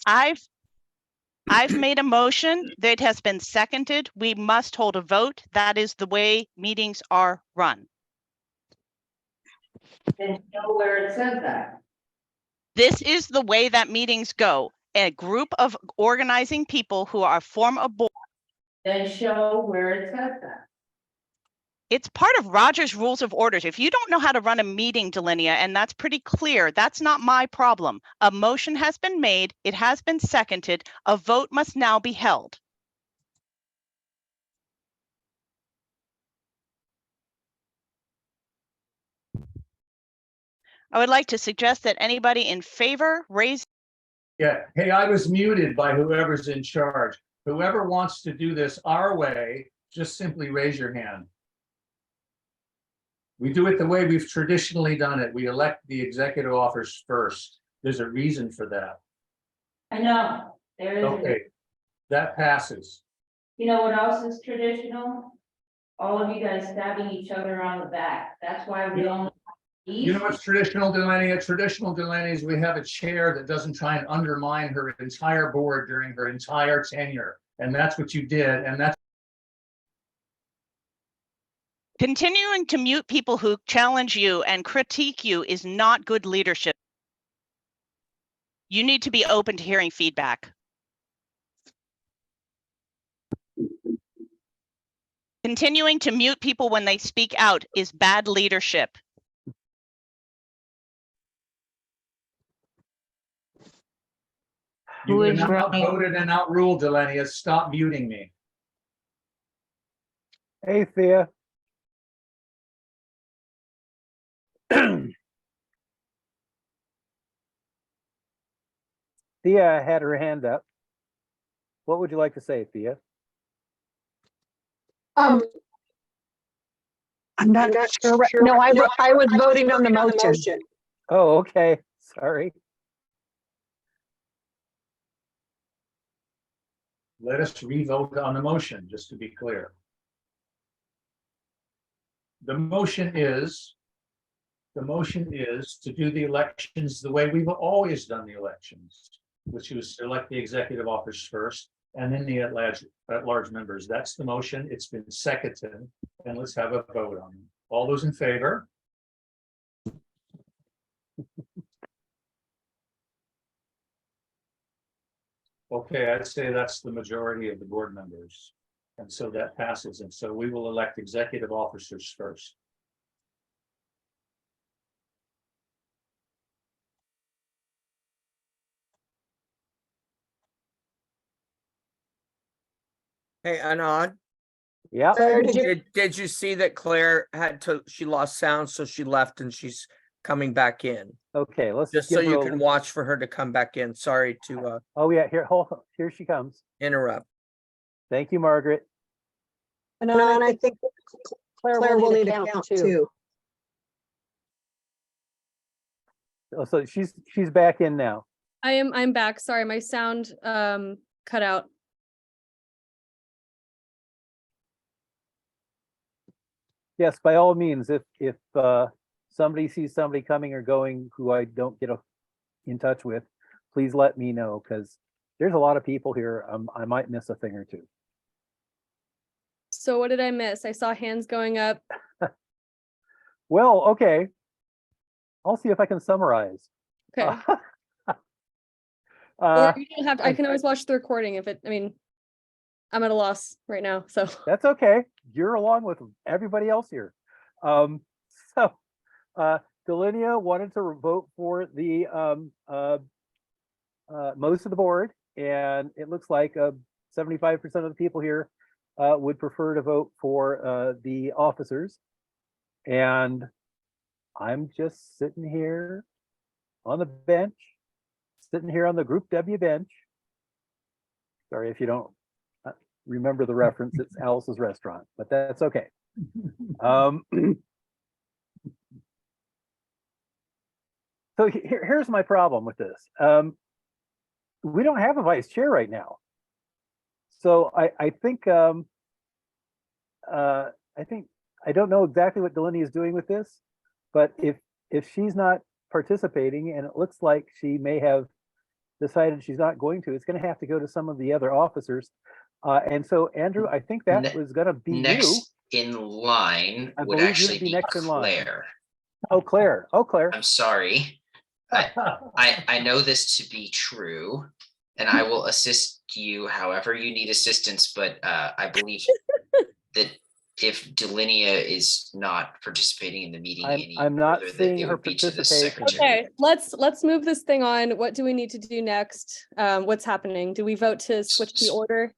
I've made a motion that has been seconded. We must hold a vote. That is the way meetings are run. And show where it says that. This is the way that meetings go. A group of organizing people who are form a board. Then show where it says that. It's part of Roger's Rules of Orders. If you don't know how to run a meeting, Delinia, and that's pretty clear, that's not my problem. A motion has been made. It has been seconded. A vote must now be held. I would like to suggest that anybody in favor raise. Yeah, hey, I was muted by whoever's in charge. Whoever wants to do this our way, just simply raise your hand. We do it the way we've traditionally done it. We elect the executive officers first. There's a reason for that. I know, there is. Okay, that passes. You know what else is traditional? All of you guys stabbing each other on the back. That's why we only. You know what's traditional, Delaney? Traditional, Delaney, is we have a chair that doesn't try and undermine her entire board during her entire tenure. And that's what you did. And that's Continuing to mute people who challenge you and critique you is not good leadership. You need to be open to hearing feedback. Continuing to mute people when they speak out is bad leadership. you were not outvoted and outruled, Delaney. Stop muting me. Hey, Thea. Thea had her hand up. What would you like to say, Thea? I'm not sure. No, I was voting on the motion. Oh, okay. Sorry. Let us revote on the motion, just to be clear. The motion is to do the elections the way we've always done the elections, which is select the executive officers first and then the at-large members. That's the motion. It's been seconded, and let's have a vote on it. All those in favor? Okay, I'd say that's the majority of the board members. And so that passes. And so we will elect executive officers first. Hey, Anand, Yeah. did you see that Claire she lost sound, so she left and she's coming back in? Okay, let's Just so you can watch for her to come back in. Sorry to Oh yeah, here she comes. interrupt. Thank you, Margaret. And I think Claire will need to count too. Oh, so she's back in now. I'm back. Sorry, my sound cut out. Yes, by all means, if somebody sees somebody coming or going who I don't get in touch with, please let me know, because there's a lot of people here. I might miss a thing or two. So what did I miss? I saw hands going up. Well, okay. I'll see if I can summarize. Okay. Or you don't have to, I can always watch the recording if I mean, I'm at a loss right now, so. That's okay. You're along with everybody else here. Delinia wanted to vote for the most of the board, and it looks like 75% of the people here would prefer to vote for the officers. And I'm just sitting here on the bench, sitting here on the Group W bench. Sorry if you don't remember the reference, it's Alice's Restaurant, but that's okay. So here's my problem with this. We don't have a vice chair right now. So I think I don't know exactly what Delaney is doing with this, but if she's not participating, and it looks like she may have decided she's not going to, it's gonna have to go to some of the other officers. And so Andrew, I think that Ne- was gonna be you. Next in line I would believe actually you'd be be next in line. Claire. Oh, Claire. Oh, Claire. I'm sorry. I know this to be true, and I will assist you however you need assistance, but I believe that if Delinia is not participating in the meeting any I'm not further, that seeing it her would be to the participation. secretary. Okay, let's move this thing on. What do we need to do next? What's happening? Do we vote to switch the order?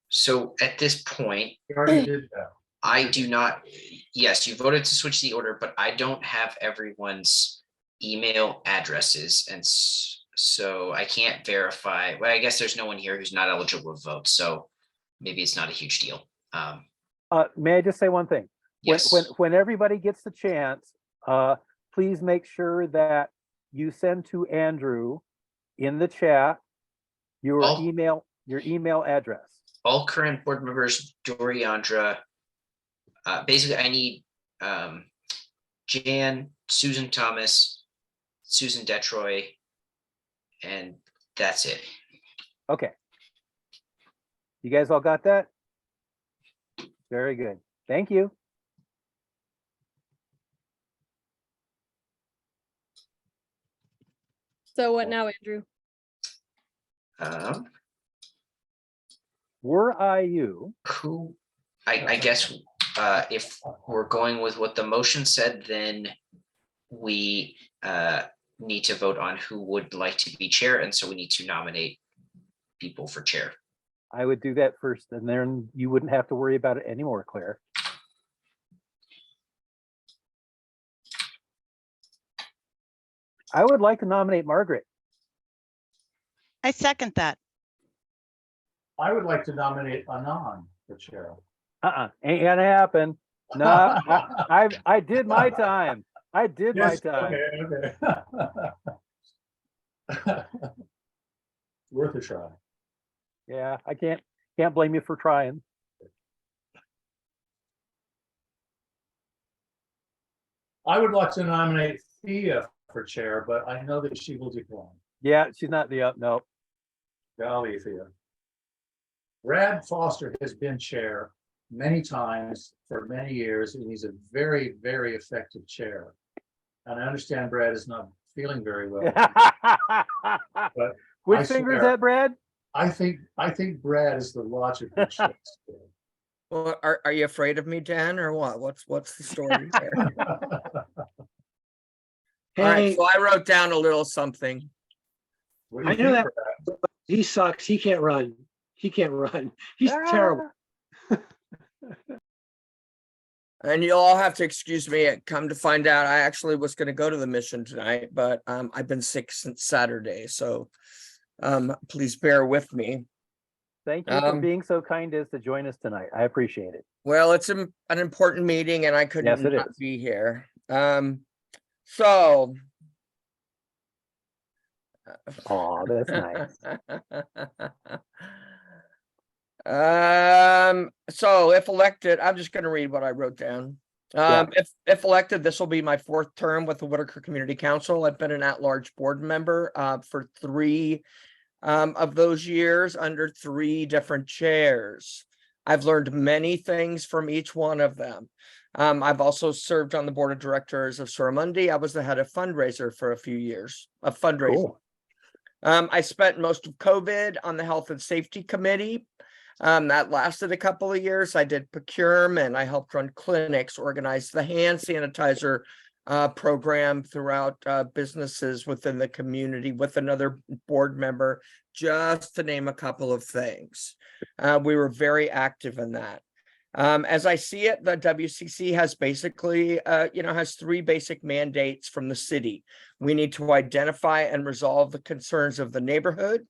So at this point, We already did that. I do not, yes, you voted to switch the order, but I don't have everyone's email addresses. And so I can't verify, well, I guess there's no one here who's not eligible to vote, so maybe it's not a huge deal. May I just say one thing? Yes. When everybody gets the chance, please make sure that you send to Andrew in the chat your Oh. email address. All current board members, Doriandra, basically I need Jan, Susan Thomas, Susan Detroy, and that's it. Okay. You guys all got that? Very good. Thank you. So what now, Andrew? Were I you, Who, I guess, if we're going with what the motion said, then we need to vote on who would like to be chair, and so we need to nominate people for chair. I would do that first, and then you wouldn't have to worry about it anymore, Claire. I would like to nominate Margaret. I second that. I would like to nominate Anand for chair. Ain't gonna happen. No, I did my time. I did my Yes, time. okay. Worth a try. Yeah, I can't blame you for trying. I would like to nominate Thea for chair, but I know that she will decline. Yeah, she's not the no. Golly, Thea. Brad Foster has been chair many times for many years, and he's a very, very effective chair. And I understand Brad is not feeling very well. But Which I finger is swear- that, Brad? I think Brad is the logical choice. Well, are you afraid of me, Dan, or what? What's the story there? All right, so I wrote down a little something. What do you I know think, that- Brad? He sucks. He can't run. He can't run. He's terrible. And you'll all have to excuse me. Come to find out, I actually was going to go to the mission tonight, but I've been sick since Saturday, so please bear with me. Thank you for being so kind as to join us tonight. I appreciate it. Well, it's an important meeting, and I couldn't Yes, it not is. be here. So. Oh, that's nice. So if elected, I'm just gonna read what I wrote down. If elected, this will be my fourth term with the Whitaker Community Council. I've been an at-large board member for 3 of those years under 3 different chairs. I've learned many things from each one of them. I've also served on the board of directors of Suramundi. I was the head of fundraiser for a few years of fundraising. Cool. I spent most of COVID on the health and safety committee. That lasted a couple of years. I did procurement. I helped run clinics, organize the hand sanitizer program throughout businesses within the community with another board member, just to name a couple of things. We were very active in that. As I see it, the WCC has basically, has 3 basic mandates from the city. We need to identify and resolve the concerns of the neighborhood.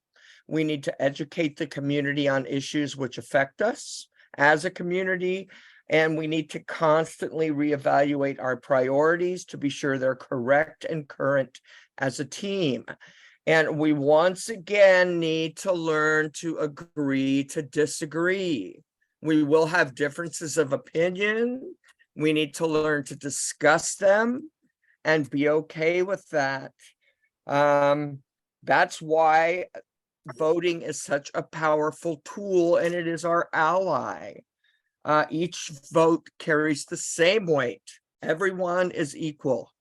We need to educate the community on issues which affect us as a community. And we need to constantly reevaluate our priorities to be sure they're correct and current as a team. And we once again need to learn to agree to disagree. We will have differences of opinion. We need to learn to discuss them and be okay with that. That's why voting is such a powerful tool, and it is our ally. Each vote carries the same weight. Everyone is equal.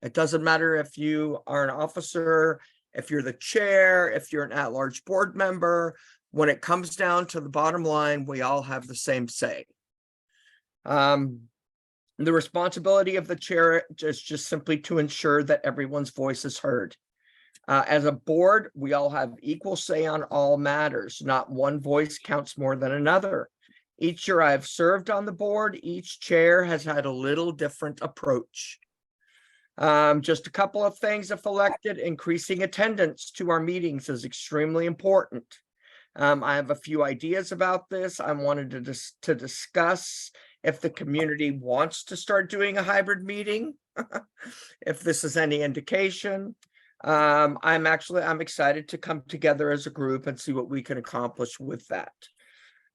It doesn't matter if you are an officer, if you're the chair, if you're an at-large board member. When it comes down to the bottom line, we all have the same say. The responsibility of the chair is just simply to ensure that everyone's voice is heard. As a board, we all have equal say on all matters. Not one voice counts more than another. Each year I've served on the board, each chair has had a little different approach. Just a couple of things. If elected, increasing attendance to our meetings is extremely important. I have a few ideas about this. I wanted to discuss if the community wants to start doing a hybrid meeting, if this is any indication. I'm excited to come together as a group and see what we can accomplish with that.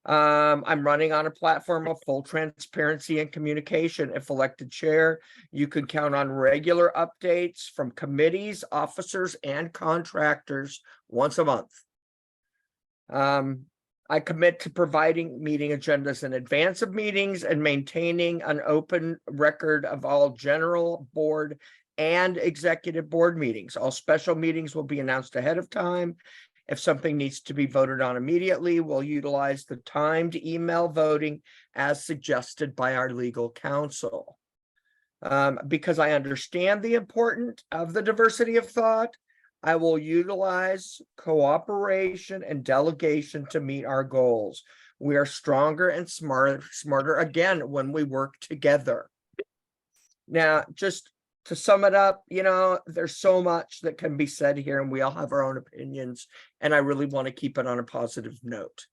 I'm running on a platform of full transparency and communication. If elected chair, you can count on regular updates from committees, officers, and contractors once a month. I commit to providing meeting agendas in advance of meetings and maintaining an open record of all general board and executive board meetings. All special meetings will be announced ahead of time. If something needs to be voted on immediately, we'll utilize the timed email voting as suggested by our legal counsel. Because I understand the importance of the diversity of thought, I will utilize cooperation and delegation to meet our goals. We are stronger and smarter again when we work together. Now, just to sum it up, there's so much that can be said here, and we all have our own opinions, and I really want to keep it on a positive note.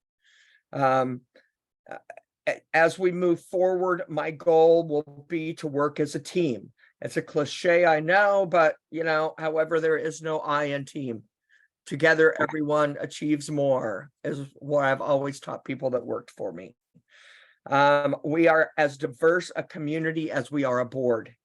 As we move forward, my goal will be to work as a team. It's a cliche, I know, but however, there is no I in team. Together, everyone achieves more, is what I've always taught people that worked for me. We are as diverse a community as we are a board.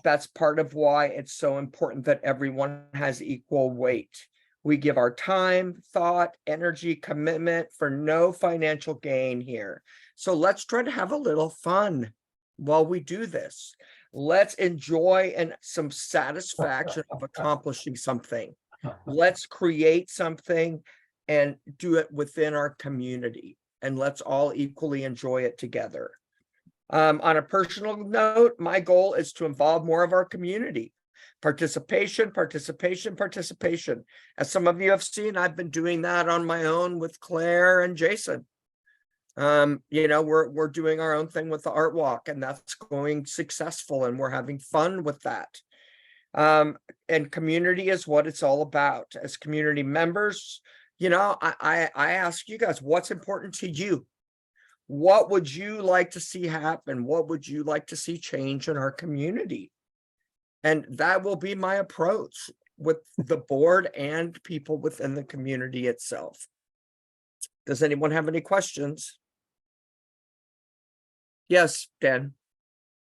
That's part of why it's so important that everyone has equal weight. We give our time, thought, energy, commitment for no financial gain here. So let's try to have a little fun while we do this. Let's enjoy and some satisfaction of accomplishing something. Let's create something and do it within our community, and let's all equally enjoy it together. On a personal note, my goal is to involve more of our community. Participation. As some of you have seen, I've been doing that on my own with Claire and Jason. We're doing our own thing with the art walk, and that's going successful, and we're having fun with that. And community is what it's all about. As community members, I ask you guys, what's important to you? What would you like to see happen? What would you like to see change in our community? And that will be my approach with the board and people within the community itself. Does anyone have any questions? Yes, Dan.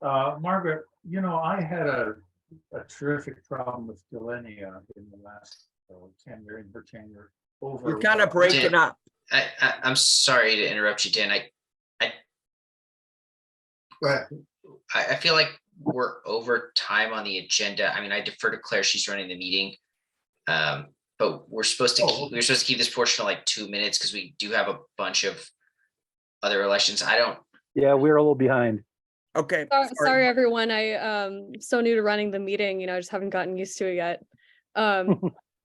Margaret, I had a terrific problem with Delenia in the last tenure, in her tenure. You're kind of breaking up. I'm sorry to interrupt you, Dan. I feel like we're over time on the agenda. I mean, I defer to Claire, she's running the meeting. But we're supposed to keep this portion of like 2 minutes because we do have a bunch of other elections. Yeah, we're a little behind. Okay. Sorry, everyone. I'm so new to running the meeting, I just haven't gotten used to it yet.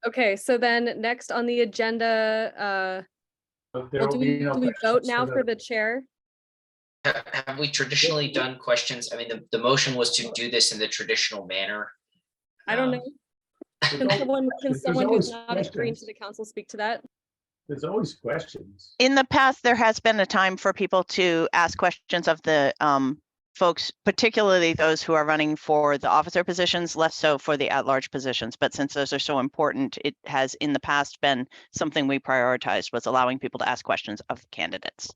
Okay, so then next on the agenda, do we vote now for the chair? Have we traditionally done questions? I mean, the motion was to do this in the traditional manner. I don't know. Can someone who's not agreeing to the council speak to that? There's always questions. In the past, there has been a time for people to ask questions of the folks, particularly those who are running for the officer positions, less so for the at-large positions. But since those are so important, it has in the past been something we prioritized, was allowing people to ask questions of candidates.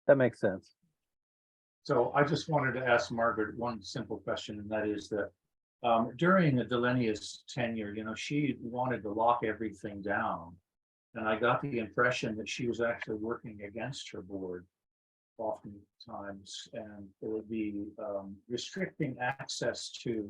That makes sense. So I just wanted to ask Margaret one simple question, and that is that During Delenia's tenure, she wanted to lock everything down. And I got the impression that she was actually working against her board oftentimes, and it would be restricting access to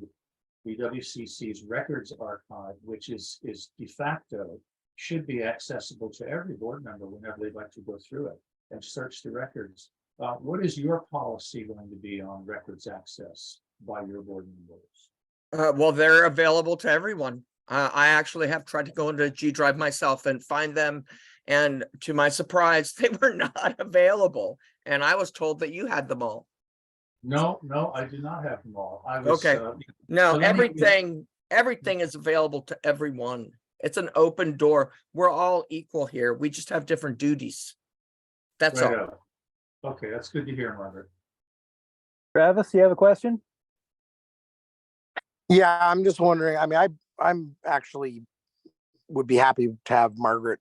the WCC's records archive, which is de facto, should be accessible to every board member whenever they'd like to go through it and search the records. What is your policy going to be on records access by your board members? Well, they're available to everyone. I actually have tried to go into G Drive myself and find them. And to my surprise, they were not available. And I was told that you had them all. No, I do not have them all. I was, Okay. No, Delaney- everything is available to everyone. It's an open door. We're all equal here. We just have different duties. That's right all. up. Okay, that's good to hear, Margaret. Travis, you have a question? Yeah, I'm just wondering, I mean, I'm actually would be happy to have Margaret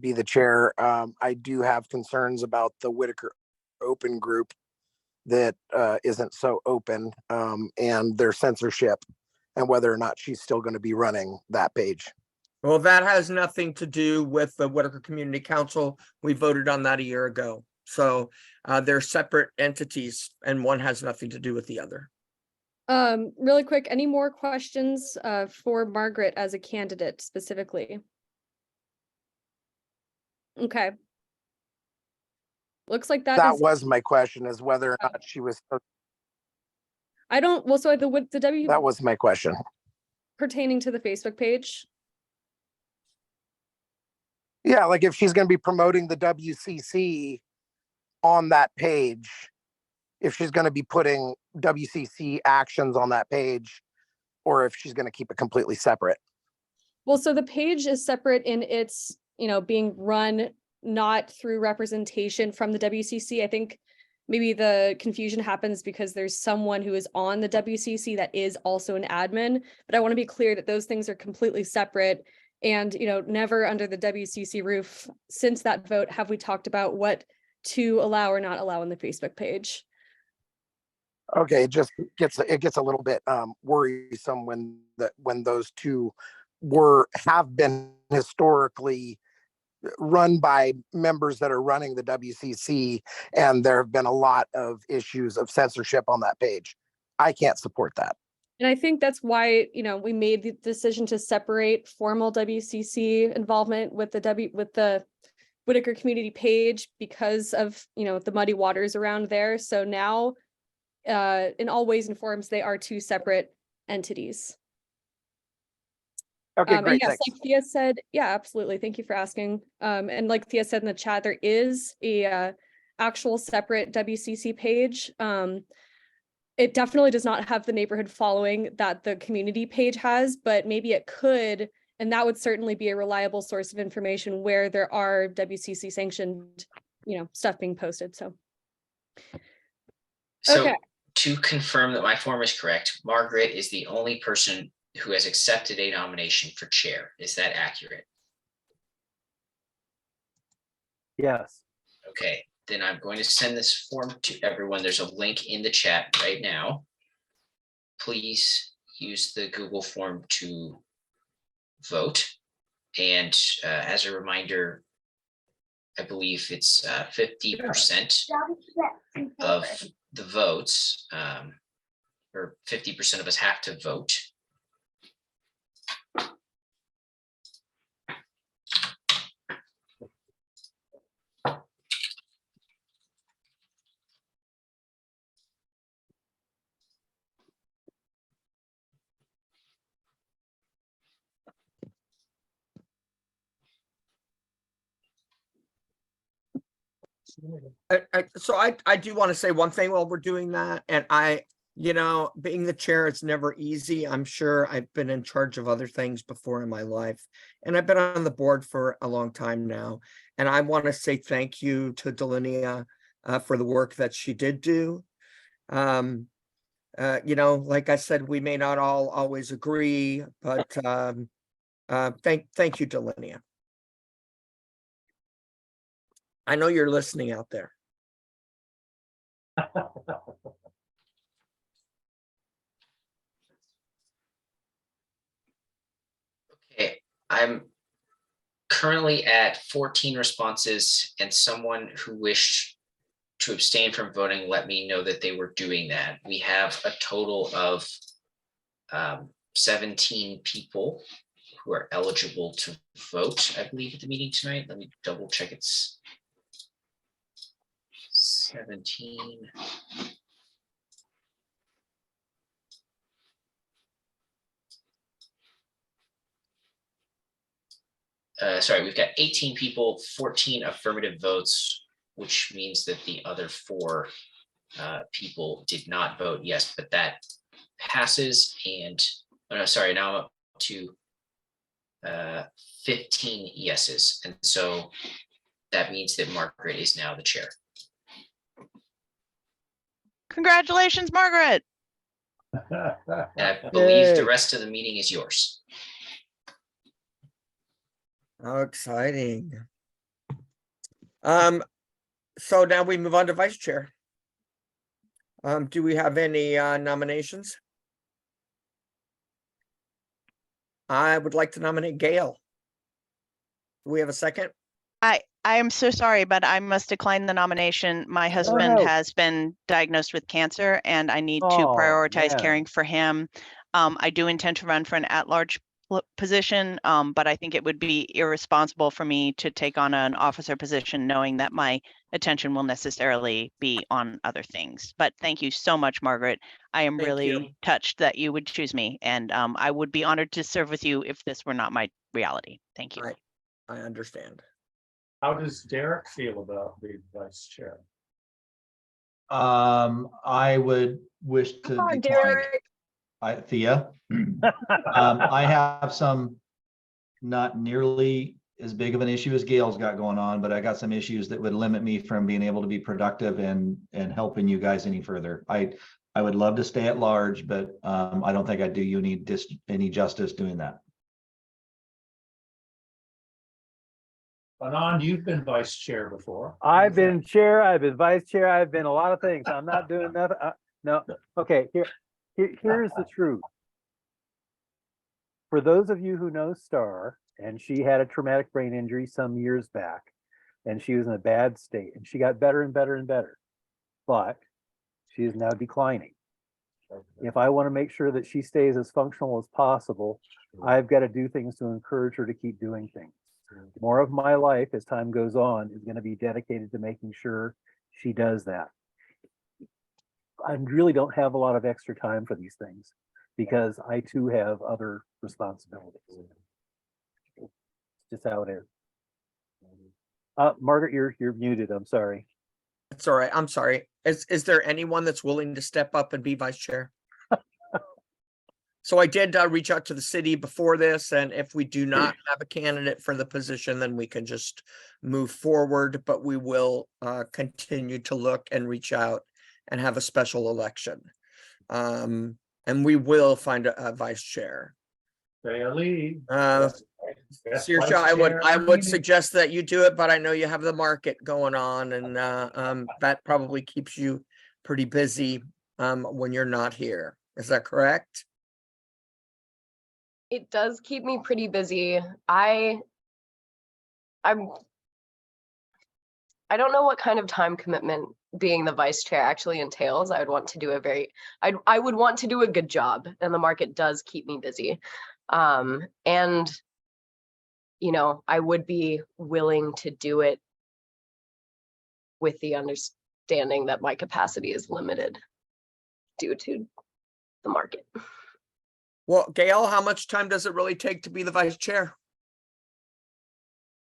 be the chair. I do have concerns about the Whitaker Open Group that isn't so open, and their censorship, and whether or not she's still going to be running that page. Well, that has nothing to do with the Whitaker Community Council. We voted on that a year ago. So they're separate entities and one has nothing to do with the other. Really quick, any more questions for Margaret as a candidate specifically? Okay. Looks like That is, was my question, is whether or not she was. I don't, well, so the W That was my question. pertaining to the Facebook page. Yeah, like if she's going to be promoting the WCC on that page, if she's going to be putting WCC actions on that page, or if she's going to keep it completely separate. Well, so the page is separate in its, being run not through representation from the WCC. I think maybe the confusion happens because there's someone who is on the WCC that is also an admin, but I want to be clear that those things are completely separate. And, never under the WCC roof since that vote have we talked about what to allow or not allow on the Facebook page. Okay, it gets a little bit worrisome when those two have been historically run by members that are running the WCC, and there have been a lot of issues of censorship on that page. I can't support that. And I think that's why, we made the decision to separate formal WCC involvement with the Whitaker community page because of, the muddy waters around there. So now, in all ways and forms, they are two separate entities. Okay, great. Yes, Thanks. like Thea said, yeah, absolutely. Thank you for asking. And like Thea said in the chat, there is a actual separate WCC page. It definitely does not have the neighborhood following that the community page has, but maybe it could, and that would certainly be a reliable source of information where there are WCC sanctioned, stuff being posted. So okay. To confirm that my form is correct, Margaret is the only person who has accepted a nomination for chair. Is that accurate? Yes. Okay, then I'm going to send this form to everyone. There's a link in the chat right now. Please use the Google form to vote. And as a reminder, I believe it's 50% of the votes, or 50% of us have to vote. So I do want to say one thing while we're doing that. And being the chair, it's never easy. I'm sure I've been in charge of other things before in my life, and I've been on the board for a long time now. And I want to say thank you to Delenia for the work that she did do. Like I said, we may not all always agree, but thank you, Delenia. I know you're listening out there. Okay, I'm currently at 14 responses, and someone who wished to abstain from voting let me know that they were doing that. We have a total of 17 people who are eligible to vote, I believe, at the meeting tonight. Let me double check. It's 17. Sorry, we've got 18 people, 14 affirmative votes, which means that the other 4 people did not vote yes, but that passes. And oh no, sorry, now I'm up to 15 yeses. And so that means that Margaret is now the chair. Congratulations, Margaret. And I believe Yay. the rest of the meeting is yours. How exciting. So now we move on to vice chair. Do we have any nominations? I would like to nominate Gail. Do we have a second? I am so sorry, but I must decline the nomination. My husband no. has been diagnosed with cancer and I need to Oh, prioritize man. caring for him. I do intend to run for an at-large position, but I think it would be irresponsible for me to take on an officer position knowing that my attention will necessarily be on other things. But thank you so much, Margaret. I am Thank really you. touched that you would choose me, and I would be honored to serve with you if this were not my reality. Thank you. Right. I understand. How does Derek feel about being vice chair? I would wish to Come on, decline. Derek. Thea. I have some not nearly as big of an issue as Gail's got going on, but I got some issues that would limit me from being able to be productive and helping you guys any further. I would love to stay at large, but I don't think I'd do you any justice doing that. Anand, you've been vice chair before. I've been chair, I've been vice chair, I've been a lot of things. I'm not doing nothing. No, okay, here's the truth. For those of you who know Star, and she had a traumatic brain injury some years back, and she was in a bad state, and she got better and better and better, but she is now declining. If I want to make sure that she stays as functional as possible, I've got to do things to encourage her to keep doing things. More of my life as time goes on is going to be dedicated to making sure she does that. I really don't have a lot of extra time for these things because I too have other responsibilities. It's just how it is. Margaret, you're muted. I'm sorry. It's all right. I'm sorry. Is there anyone that's willing to step up and be vice chair? So I did reach out to the city before this, and if we do not have a candidate for the position, then we can just move forward, but we will continue to look and reach out and have a special election. And we will find a vice chair. Bailey. Saoirse, I would suggest that you do it, but I know you have the market going on, and that probably keeps you pretty busy when you're not here. Is that correct? It does keep me pretty busy. I don't know what kind of time commitment being the vice chair actually entails. I would want to do I would want to do a good job, and the market does keep me busy. And you know, I would be willing to do it with the understanding that my capacity is limited due to the market. Well, Gail, how much time does it really take to be the vice chair?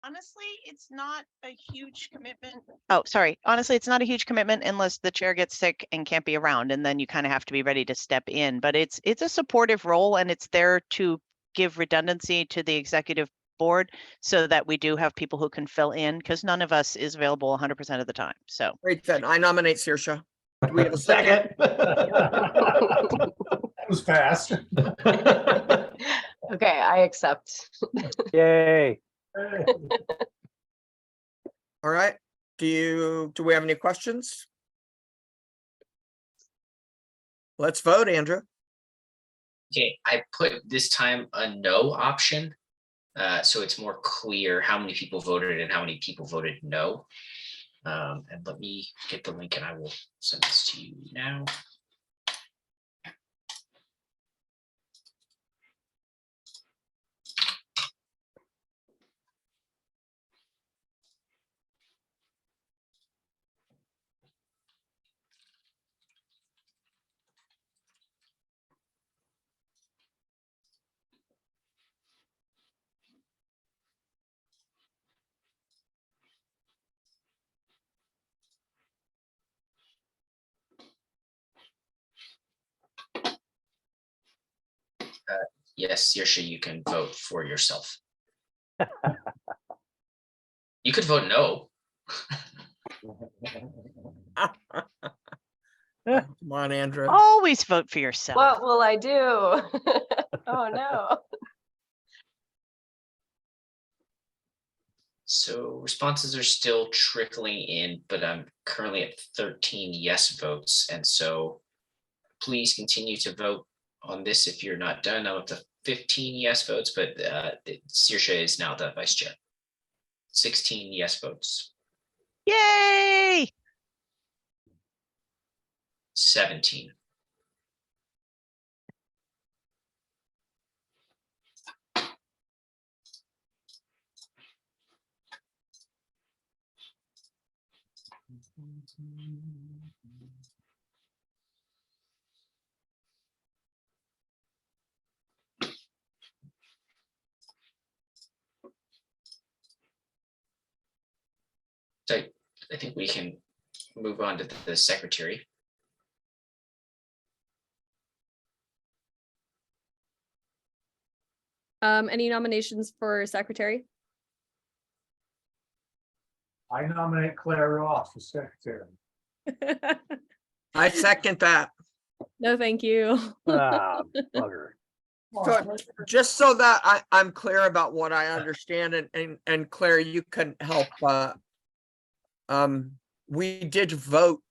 Honestly, it's not a huge commitment. Oh, sorry. Honestly, it's not a huge commitment unless the chair gets sick and can't be around, and then you kind of have to be ready to step in. But it's a supportive role, and it's there to give redundancy to the executive board so that we do have people who can fill in, because none of us is available 100% of the time. So Great, then I nominate Saoirse. Do we have a second? That was fast. Okay, I accept. Yay. All right. Do we have any questions? Let's vote, Andrew. Okay, I put this time a no option. So it's more clear how many people voted and how many people voted no. And let me get the link and I will send this to you now. Yes, Saoirse, you can vote for yourself. You could vote no. Come on, Andrew. Always vote for yourself. What will I do? Oh, no. So responses are still trickling in, but I'm currently at 13 yes votes. And so please continue to vote on this if you're not done. I'm up to 15 yes votes, but Saoirse is now the vice chair. 16 yes votes. Yay! 17. So I think we can move on to the secretary. Any nominations for secretary? I nominate Claire Ross for secretary. I second that. No, thank you. Ah, bugger. So, just so that I'm clear about what I understand, and Claire, you can help. We did vote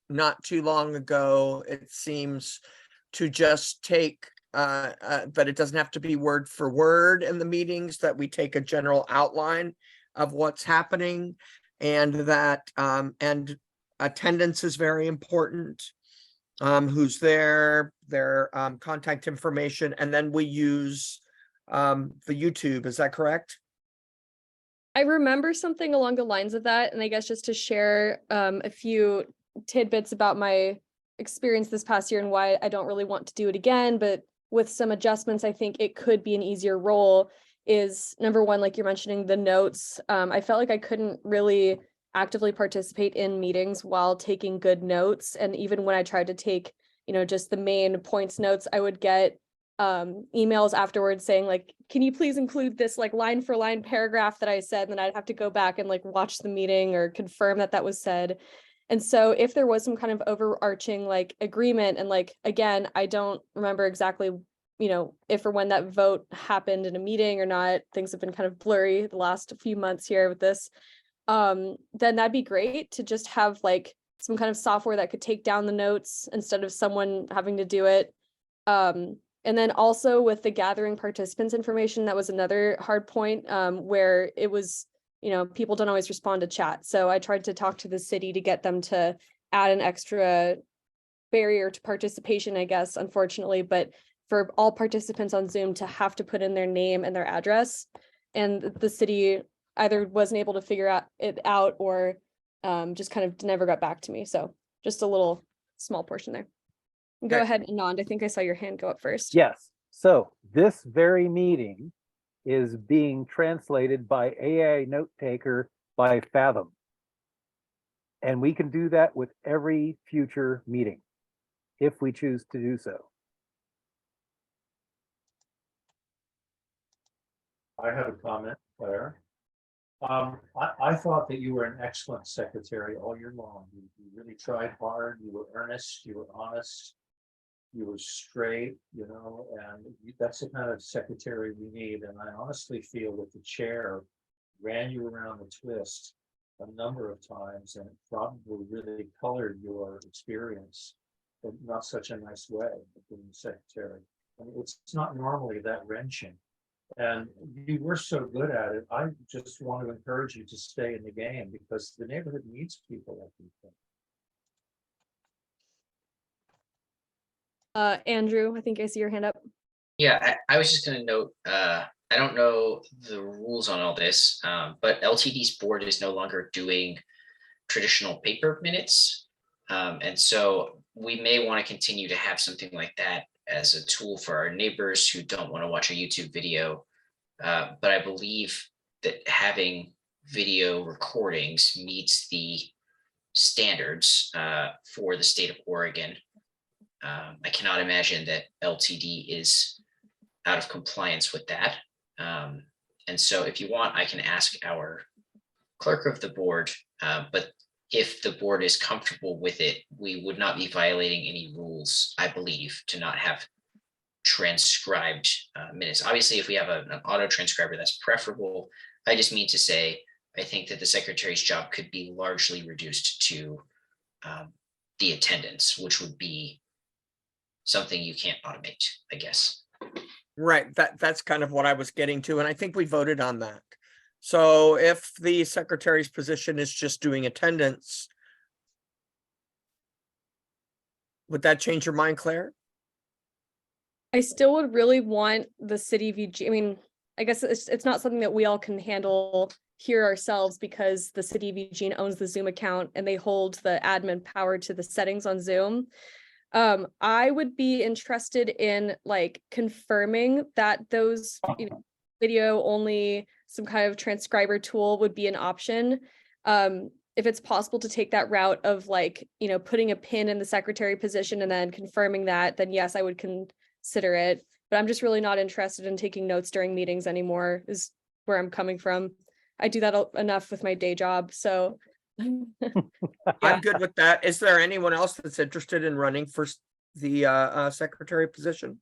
not too long ago, it seems, to just take, but it doesn't have to be word for word in the meetings, that we take a general outline of what's happening, and that, and attendance is very important. Who's there, their contact information, and then we use the YouTube. Is that correct? I remember something along the lines of that, and I guess just to share a few tidbits about my experience this past year and why I don't really want to do it again, but with some adjustments, I think it could be an easier role. Is number one, like you're mentioning, the notes. I felt like I couldn't really actively participate in meetings while taking good notes, and even when I tried to take, just the main points notes, I would get emails afterwards saying like, can you please include this like line for line paragraph that I said, and then I'd have to go back and like watch the meeting or confirm that that was said. And so if there was some kind of overarching like agreement, and like, again, I don't remember exactly, if or when that vote happened in a meeting or not, things have been kind of blurry the last few months here with this, then that'd be great to just have like some kind of software that could take down the notes instead of someone having to do it. And then also with the gathering participants information, that was another hard point, where it was, people don't always respond to chat. So I tried to talk to the city to get them to add an extra barrier to participation, I guess, unfortunately, but for all participants on Zoom to have to put in their name and their address, and the city either wasn't able to figure it out or just kind of never got back to me. So just a little small portion there. Go Okay. ahead, Anand. I think I saw your hand go up first. Yes, so this very meeting is being translated by AI note taker by Fathom. And we can do that with every future meeting, if we choose to do so. I have a comment, Claire. I thought that you were an excellent secretary all year long. You really tried hard, you were earnest, you were honest, you were straight, and that's the kind of secretary we need. And I honestly feel that the chair ran you around the twist a number of times, and it probably really colored your experience, but not such a nice way of being secretary. I mean, it's not normally that wrenching. And you were so good at it. I just want to encourage you to stay in the game because the neighborhood needs people like you. Andrew, I think I see your hand up. Yeah, I was just gonna note, I don't know the rules on all this, but LTD's board is no longer doing traditional paper minutes. And so we may want to continue to have something like that as a tool for our neighbors who don't want to watch a YouTube video. But I believe that having video recordings meets the standards for the state of Oregon. I cannot imagine that LTD is out of compliance with that. And so if you want, I can ask our clerk of the board, but if the board is comfortable with it, we would not be violating any rules, I believe, to not have transcribed minutes. Obviously, if we have an auto transcriber, that's preferable. I just mean to say, I think that the secretary's job could be largely reduced to the attendance, which would be something you can't automate, I guess. Right, that's kind of what I was getting to, and I think we voted on that. So if the secretary's position is just doing attendance, would that change your mind, Claire? I still would really want the city VG. I mean, I guess it's not something that we all can handle here ourselves because the city VG owns the Zoom account and they hold the admin power to the settings on Zoom. I would be interested in like confirming that those, video only, some kind of transcriber tool would be an option. If it's possible to take that route of like, putting a pin in the secretary position and then confirming that, then yes, I would consider it. But I'm just really not interested in taking notes during meetings anymore, is where I'm coming from. I do that enough with my day job, so. I'm good with that. Is there anyone else that's interested in running for the secretary position?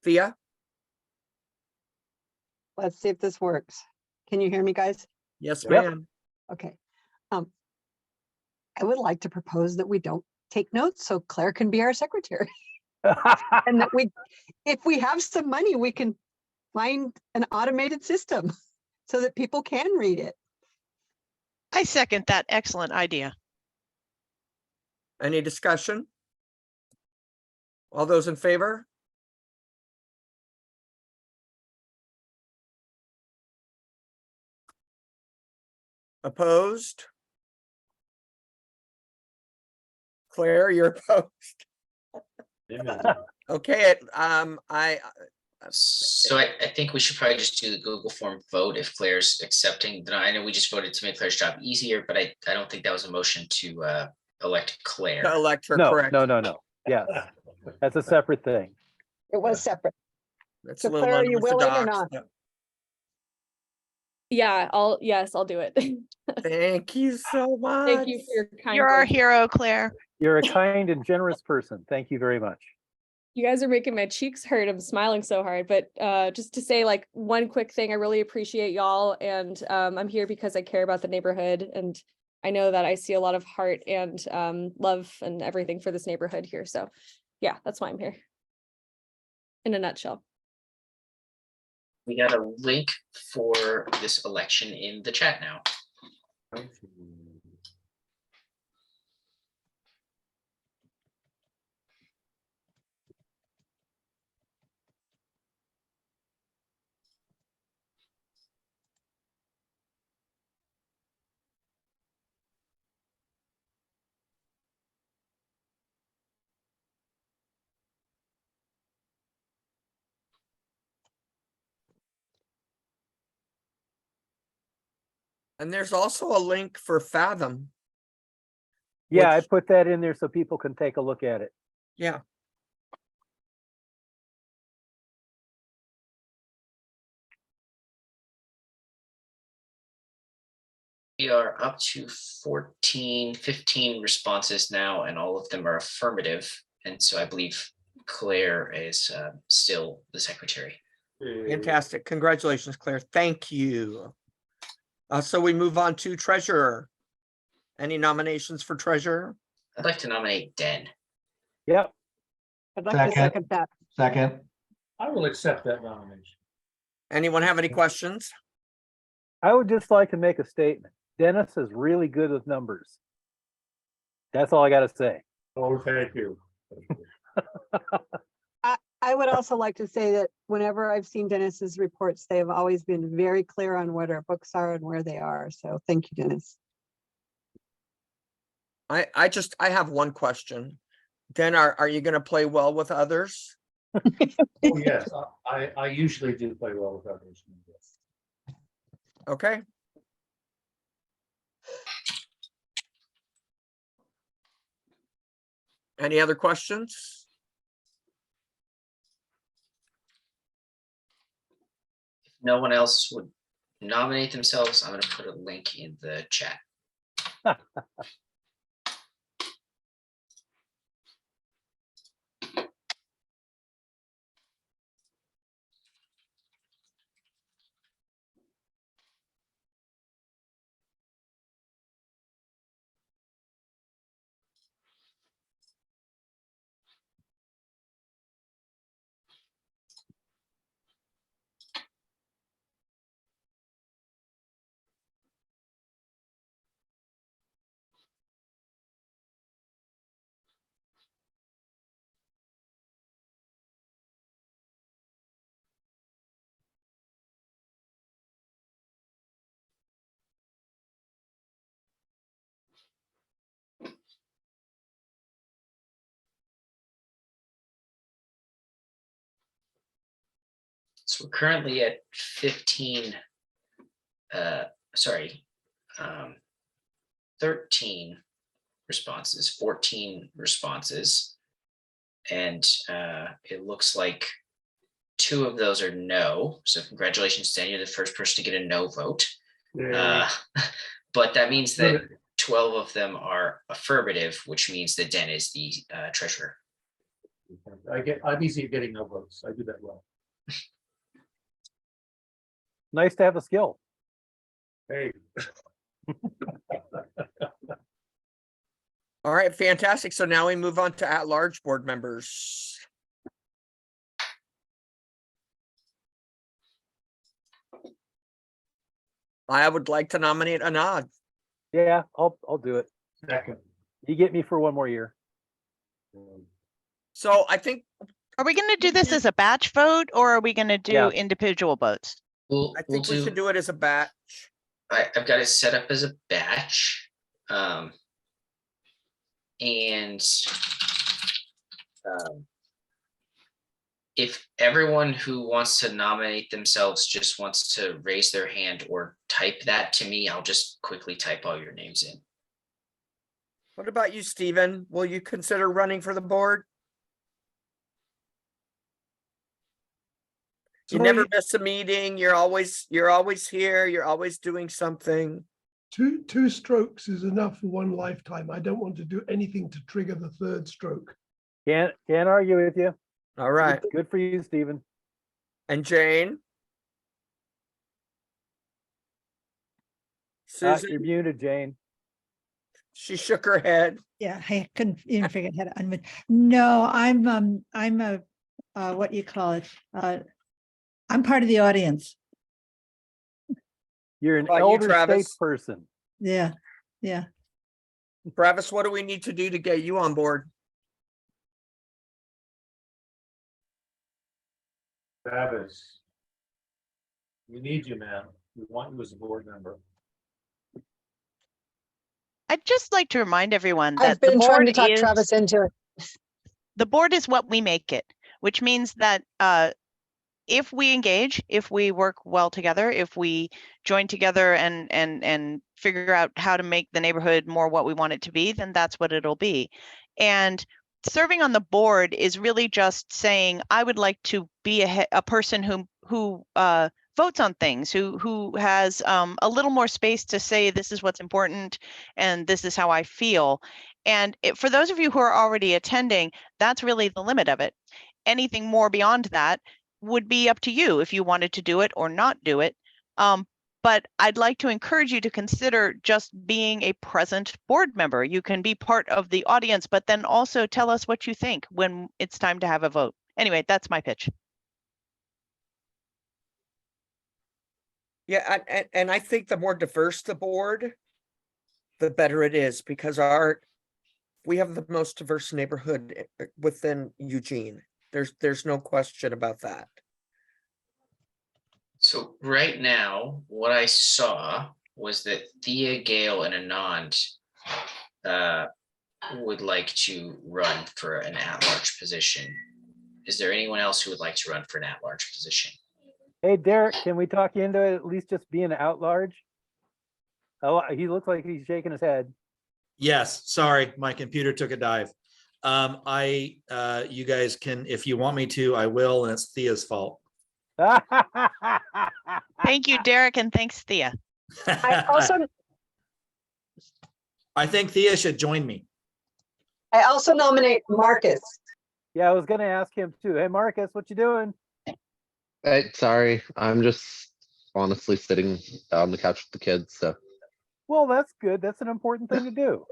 Thea? Let's see if this works. Can you hear me, guys? Yes, Yep. ma'am. Okay. I would like to propose that we don't take notes so Claire can be our secretary. And that if we have some money, we can find an automated system so that people can read it. I second that excellent idea. Any discussion? All those in favor? Opposed? Claire, you're opposed. Okay, So I think we should probably just do the Google form vote if Claire's accepting. I know we just voted to make Claire's job easier, but I don't think that was a motion to elect Claire. to elect her, No, correct? no. Yes, that's a separate thing. It was separate. That's So a little Claire, are you willing or unorthodox. not? Yeah, I'll do it. Thank you so much. Thank you for your kind You're our words. hero, Claire. You're a kind and generous person. Thank you very much. You guys are making my cheeks hurt. I'm smiling so hard. But just to say like one quick thing, I really appreciate y'all. And I'm here because I care about the neighborhood. And I know that I see a lot of heart and love and everything for this neighborhood here. So yeah, that's why I'm here. In a nutshell. We got a link for this election in the chat now. And there's also a link for Fathom. Yeah, Which- I put that in there so people can take a look at it. Yeah. We are up to 15 responses now, and all of them are affirmative. And so I believe Claire is still the secretary. Fantastic. Congratulations, Claire. Thank you. So we move on to treasurer. Any nominations for treasurer? I'd like to nominate Den. Yep. I'd like to Second. second that. Second, I will accept that nomination. Anyone have any questions? I would just like to make a statement. Dennis is really good with numbers. That's all I gotta say. Oh, thank you. I would also like to say that whenever I've seen Dennis's reports, they have always been very clear on what our books are and where they are. So thank you, Dennis. I have one question. Den, are you gonna play well with others? Oh, yes, I usually do play well with others. Okay. Any other questions? If no one else would nominate themselves, I'm going to put a link in the chat. So we're currently at 15, 13 responses, 14 responses. And it looks like 2 of those are no. So congratulations, Dan, you're the first person to get a no vote. But that means that 12 of them are affirmative, which means that Dan is the treasurer. I'm easy at getting no votes. I do that well. Nice to have a skill. Hey. All right, fantastic. So now we move on to at-large board members. I would like to nominate Anand. Yeah, I'll do it. Second. You get me for one more year. So I think Are we going to do this as a batch vote or are we going to do Yeah. individual votes? I think we should do it as a batch. I've got it set up as a batch. If everyone who wants to nominate themselves just wants to raise their hand or type that to me, I'll just quickly type all your names in. What about you, Stephen? Will you consider running for the board? You never miss a meeting. You're always here. You're always doing something. Two strokes is enough for one lifetime. I don't want to do anything to trigger the third stroke. Can't argue with you. All right. Good for you, Stephen. And Jane? Susan? You're muted, Jane. She shook her head. Yeah, I couldn't even figure out how to unmute. No, I'm a what you call it? I'm part of the audience. You're an How about you, elder Travis? statesperson. Yeah. Travis, what do we need to do to get you on board? Travis. We need you, man. We want you as a board member. I'd just like to remind everyone that I've been the trying board to talk is, Travis into it. the board is what we make it, which means that if we engage, if we work well together, if we join together and figure out how to make the neighborhood more what we want it to be, then that's what it'll be. And serving on the board is really just saying, I would like to be a person who votes on things, who has a little more space to say, this is what's important and this is how I feel. And for those of you who are already attending, that's really the limit of it. Anything more beyond that would be up to you if you wanted to do it or not do it. But I'd like to encourage you to consider just being a present board member. You can be part of the audience, but then also tell us what you think when it's time to have a vote. Anyway, that's my pitch. Yeah, and I think the more diverse the board, the better it is, because we have the most diverse neighborhood within Eugene. There's no question about that. So right now, what I saw was that Thea, Gale, and Anand would like to run for an at-large position. Is there anyone else who would like to run for an at-large position? Hey, Derek, can we talk you into it, at least just being out large? Oh, he looks like he's shaking his head. Yes, sorry, my computer took a dive. You guys can, if you want me to, I will, and it's Thea's fault. Thank you, Derek, and thanks, Thea. I also, I think Thea should join me. I also nominate Marcus. Yeah, I was gonna ask him too. Hey, Marcus, what you doing? Hey, sorry, I'm just honestly sitting on the couch with the kids, so. Well, that's good. That's an important thing to do.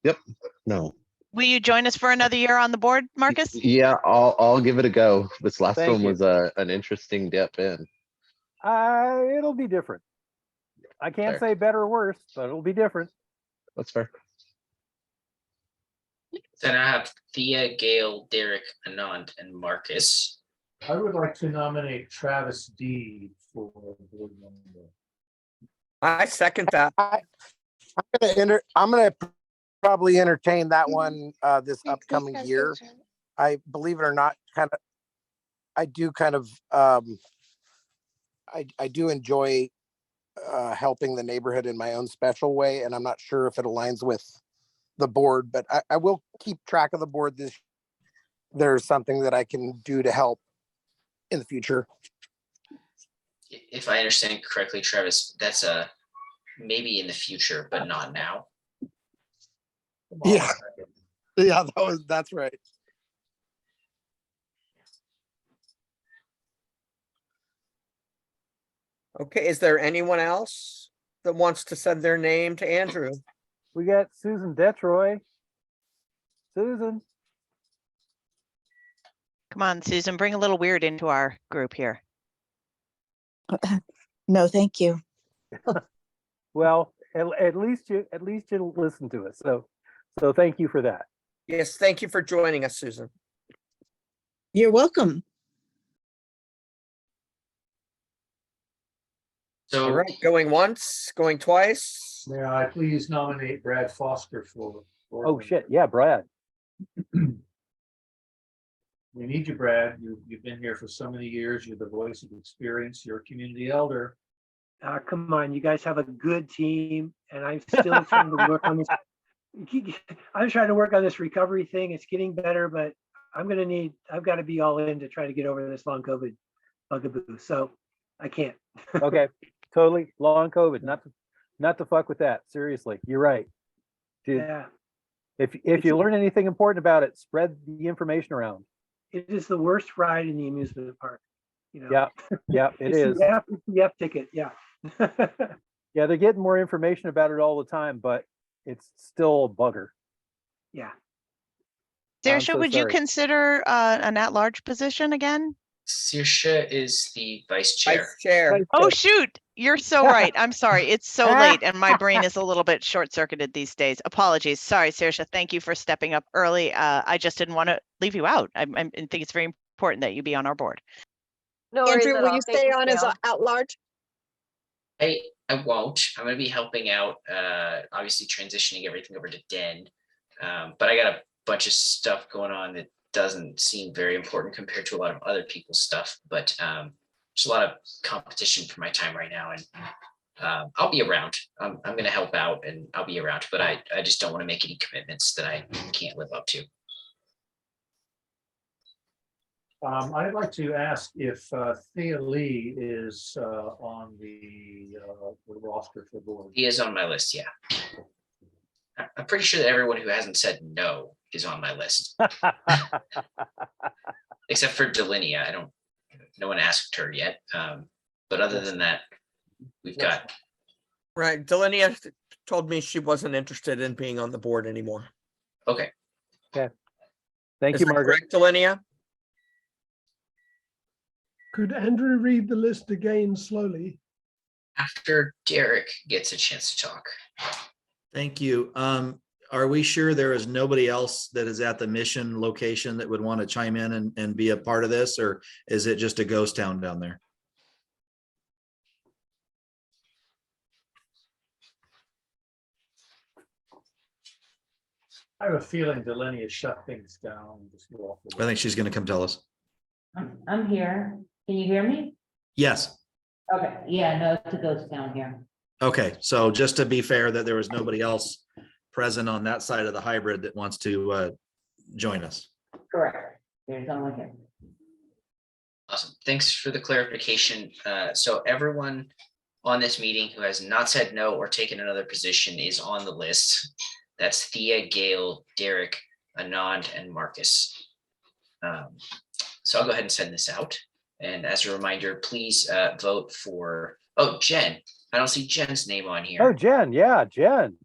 Yep, no. Will you join us for another year on the board, Marcus? Yeah, I'll give it a go. This last Thank one you. was an interesting dip in. It'll be different. I can't Fair. say better or worse, but it'll be different. That's fair. Then I have Thea, Gale, Derek, Anand, and Marcus. I would like to nominate Travis D for board member. I second that. I'm gonna probably entertain that one this upcoming year. I believe it or not, I do enjoy helping the neighborhood in my own special way, and I'm not sure if it aligns with the board, but I will keep track of the board. There's something that I can do to help in the future. If I understand correctly, Travis, that's maybe in the future, but not now. Yeah, that's right. Okay, is there anyone else that wants to send their name to Andrew? We got Susan Detroy. Susan. Come on, Susan, bring a little weird into our group here. No, thank you. Well, at least you'll listen to us. So thank you for that. Yes, thank you for joining us, Susan. You're welcome. So All right, going once, going twice. May I please nominate Brad Foster for board Oh member? shit, yeah, Brad. We need you, Brad. You've been here for so many years. You're the voice of experience. You're a community elder. Come on, you guys have a good team, and I'm still trying to work on this. I'm trying to work on this recovery thing. It's getting better, but I've got to be all in to try to get over this long COVID bugaboo. So I can't. Okay, totally. Long COVID, not to fuck with that. Seriously, you're right. Dude, Yeah, if you learn anything important about it, spread the information around. it is the worst ride in the amusement park. You know. Yeah, it It's is. the F ticket. Yeah. Yeah, they're getting more information about it all the time, but it's still a bugger. Yeah. I'm Saoirse, so would you sorry. consider an at-large position again? Saoirse is the vice chair. Vice chair. Oh, shoot. You're so right. I'm sorry. It's so late and my brain is a little bit short-circuited these days. Apologies. Sorry, Saoirse. Thank you for stepping up early. I just didn't want to leave you out. I think it's very important that you be on our board. No worries Andrew, at will all. you Thank stay you, on as Sam. at large? I won't. I'm going to be helping out, obviously transitioning everything over to Den. But I got a bunch of stuff going on that doesn't seem very important compared to a lot of other people's stuff. But there's a lot of competition for my time right now. And I'll be around. I'm going to help out and I'll be around. But I just don't want to make any commitments that I can't live up to. I'd like to ask if Thea Lee is on the roster for board. He is on my list, yeah. I'm pretty sure that everyone who hasn't said no is on my list, except for Delinia. No one asked her yet. But other than that, we've got. Right, Delinia told me she wasn't interested in being on the board anymore. Okay. Okay. Thank Is you, that Margaret. correct, Delinia? Could Andrew read the list again slowly? After Derek gets a chance to talk. Thank you. Are we sure there is nobody else that is at the Mission location that would want to chime in and be a part of this, or is it just a ghost town down there? I have a feeling Delaney has shut things down. and just go off the I think she's going to come tell us. I'm here. Can you hear me? Yes. Okay, yeah, no, it's a ghost town here. Okay, so just to be fair, that there was nobody else present on that side of the hybrid that wants to join us. Correct. There's only him. Awesome. Thanks for the clarification. So everyone on this meeting who has not said no or taken another position is on the list. That's Thea, Gail, Derek, Anand, and Marcus. So I'll go ahead and send this out. And as a reminder, please vote for, oh, Jen. I don't see Jen's name on here. Oh, Jen, yeah, Jen.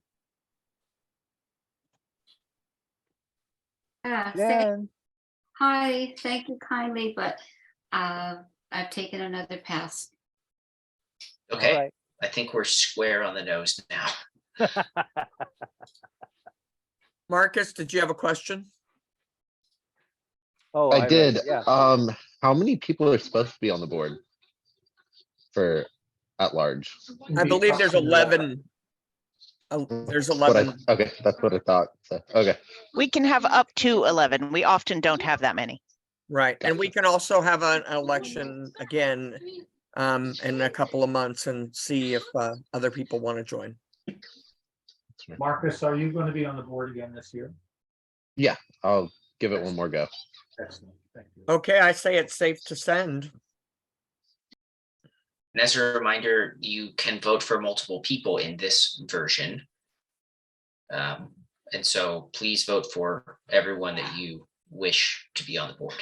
Jen. Hi, thank you kindly, but I've taken another pass. Okay, All right. I think we're square on the nose now. Marcus, did you have a question? Oh, I did. Yeah. How many people are supposed to be on the board for at large? I believe there's 11. There's 11. Okay, that's what I thought. So, okay. We can have up to 11. We often don't have that many. Right, and we can also have an election again in a couple of months and see if other people want to join. Marcus, are you going to be on the board again this year? Yeah, I'll give it one more go. Excellent. Thank you. Okay, I say it's safe to send. And as a reminder, you can vote for multiple people in this version. And so please vote for everyone that you wish to be on the board.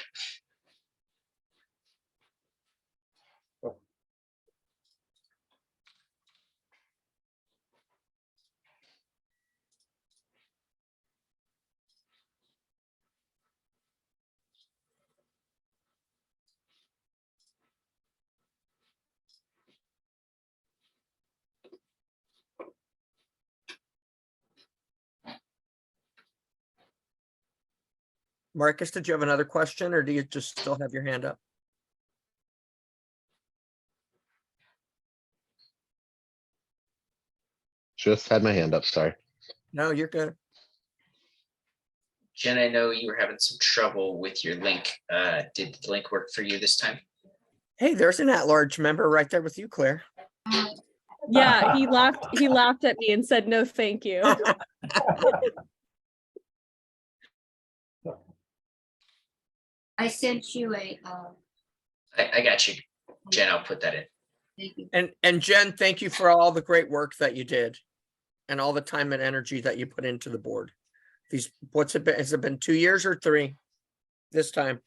Marcus, did you have another question or do you just still have your hand up? Just had my hand up, sorry. No, you're good. Jen, I know you were having some trouble with your link. Did the link work for you this time? Hey, there's an at-large member right there with you, Claire. Yeah, he laughed at me and said, no, thank you. I sent you a, I got you, Jen. I'll put that in. thank you. And Jen, thank you for all the great work that you did and all the time and energy that you put into the board. These, what's it been? Has it been 2 years or 3 this time?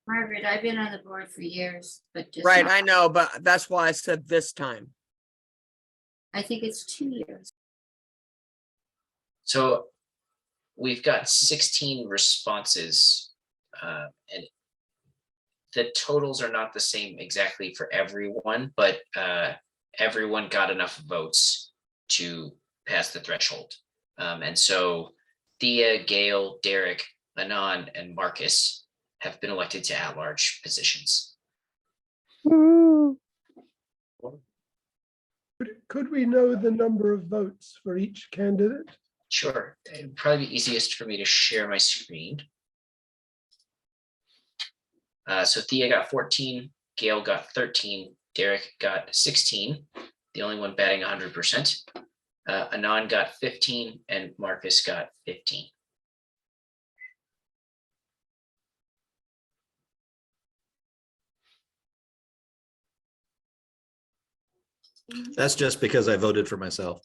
Margaret, I've been on the board for years, but just. Right, not- I know, but that's why I said this time. I think it's 2 years. So we've got 16 responses, and the totals are not the same exactly for everyone, but everyone got enough votes to pass the threshold. And so Thea, Gail, Derek, Anand, and Marcus have been elected to at-large positions. Could we know the number of votes for each candidate? Sure, it'd probably be easiest for me to share my screen. So Thea got 14, Gail got 13, Derek got 16, the only one batting 100%. Anand got 15 and Marcus got 15. That's just because I voted for myself.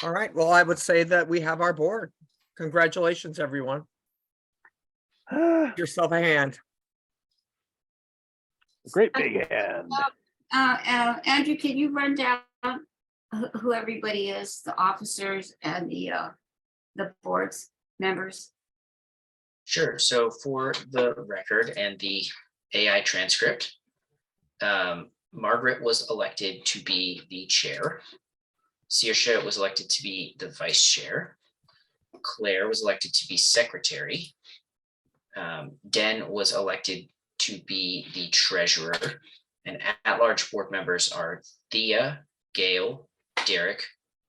All right, well, I would say that we have our board. Congratulations, everyone. Give yourself a hand. Great big hand. Andrew, can you run down who everybody is, the officers and the the board's members? Sure. So for the record and the AI transcript, Margaret was elected to be the chair. Saoirse was elected to be the vice chair. Claire was elected to be secretary. Den was elected to be the treasurer. And at-large board members are Thea, Gail, Derek,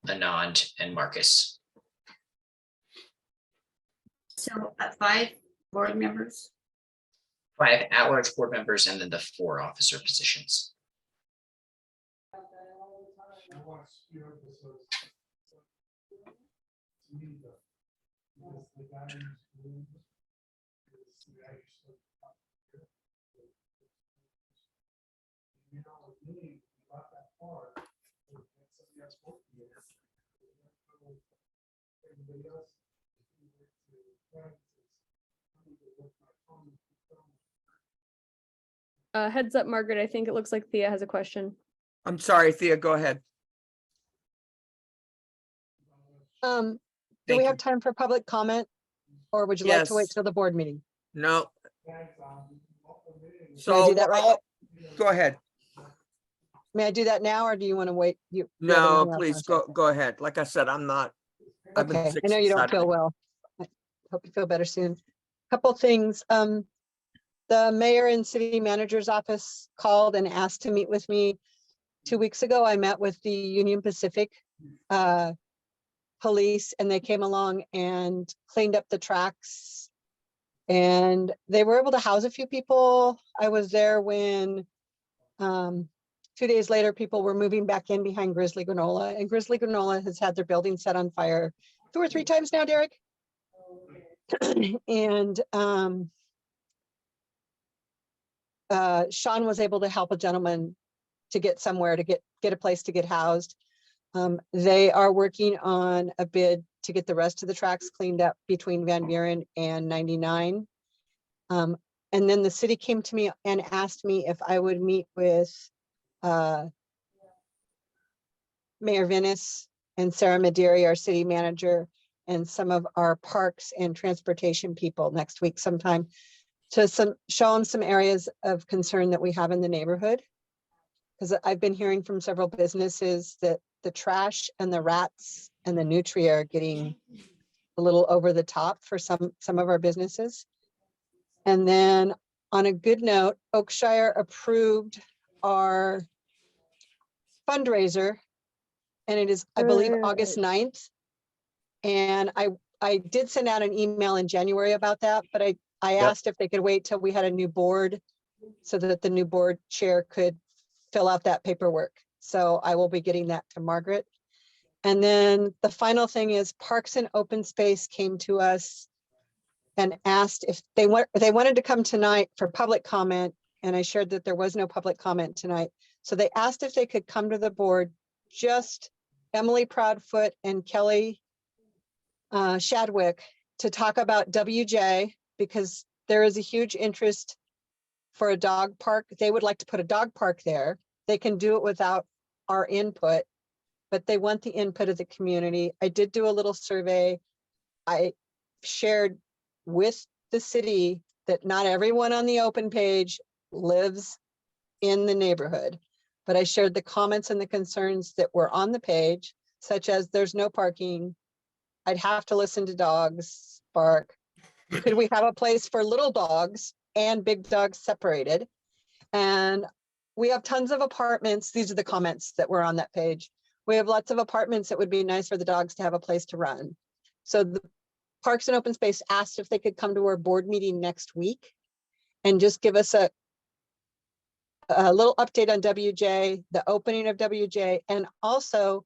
Anand, and Marcus. So 5 board members? 5 at-large board members and then the 4 officer positions. Heads up, Margaret, I think it looks like Thea has a question. I'm sorry, Thea, go ahead. Do Thank we you. have time for public comment? Or would you like to wait Yes. till the board meeting? No. May I So do that right? go ahead. May I do that now, or do you want to wait? You have No, anything else you please wanna say? go ahead. Like I said, I've been Okay, sick I know you since don't feel Saturday. well. I hope you feel better soon. Couple things. The mayor and city manager's office called and asked to meet with me 2 weeks ago. I met with the Union Pacific police, and they came along and cleaned up the tracks. And they were able to house a few people. I was there when 2 days later, people were moving back in behind Grizzly Granola, and Grizzly Granola has had their building set on fire 2 or 3 times now, Derek. And Sean was able to help a gentleman to get somewhere to get a place to get housed. They are working on a bid to get the rest of the tracks cleaned up between Van Buren and 99. And then the city came to me and asked me if I would meet with Mayor Venus and Sarah Maderi, our city manager, and some of our parks and transportation people next week sometime to show them some areas of concern that we have in the neighborhood. Because I've been hearing from several businesses that the trash and the rats and the nutria are getting a little over the top for some of our businesses. And then on a good note, Oakshire approved our fundraiser, and it is, I believe, August 9th. And I did send out an email in January about that, but I asked if they could wait till we had a new board so that the new board chair could fill out that paperwork. So I will be getting that to Margaret. And then the final thing is Parks and Open Space came to us and asked if they wanted to come tonight for public comment. And I shared that there was no public comment tonight. So they asked if they could come to the board, just Emily Proudfoot and Kelly Shadwick, to talk about WJ, because there is a huge interest for a dog park. They would like to put a dog park there. They can do it without our input, but they want the input of the community. I did do a little survey. I shared with the city that not everyone on the open page lives in the neighborhood, but I shared the comments and the concerns that were on the page, such as there's no parking. I'd have to listen to dogs bark. Could we have a place for little dogs and big dogs separated? And we have tons of apartments. These are the comments that were on that page. We have lots of apartments that would be nice for the dogs to have a place to run. So the Parks and Open Space asked if they could come to our board meeting next week and just give us a little update on WJ, the opening of WJ, and also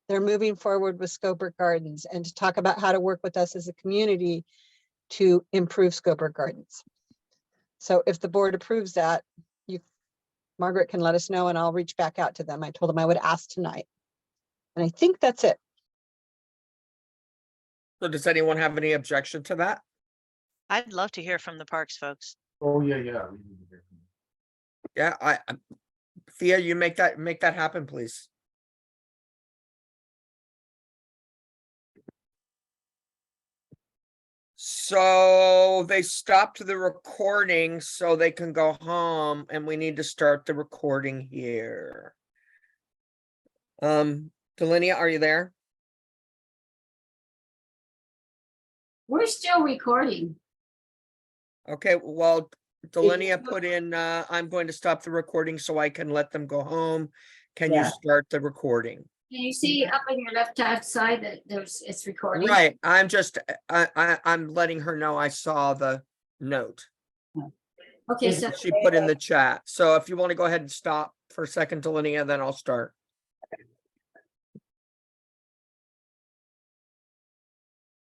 they're moving forward with Scoburg Gardens and to talk about how to work with us as a community to improve Scoburg Gardens. So if the board approves that, Margaret can let us know and I'll reach back out to them. I told them I would ask tonight. And I think that's it. So does anyone have any objection to that? I'd love to hear from the parks folks. Oh, yeah, yeah. we need to hear from you. Yeah, Thea, you make that happen, please. So they stopped the recording so they can go home and we need to start the recording here. Delinia, are you there? We're still recording. Okay, well, Delinia put in, I'm going to stop the recording so I can let them go home. Can you Yeah. start the recording? Can you see up on your left-hand side that it's recording? Right, I'm just, I'm letting her know I saw the note. Okay, so She put in the chat. So if you want to go ahead and stop for a second, Delinia, then I'll start.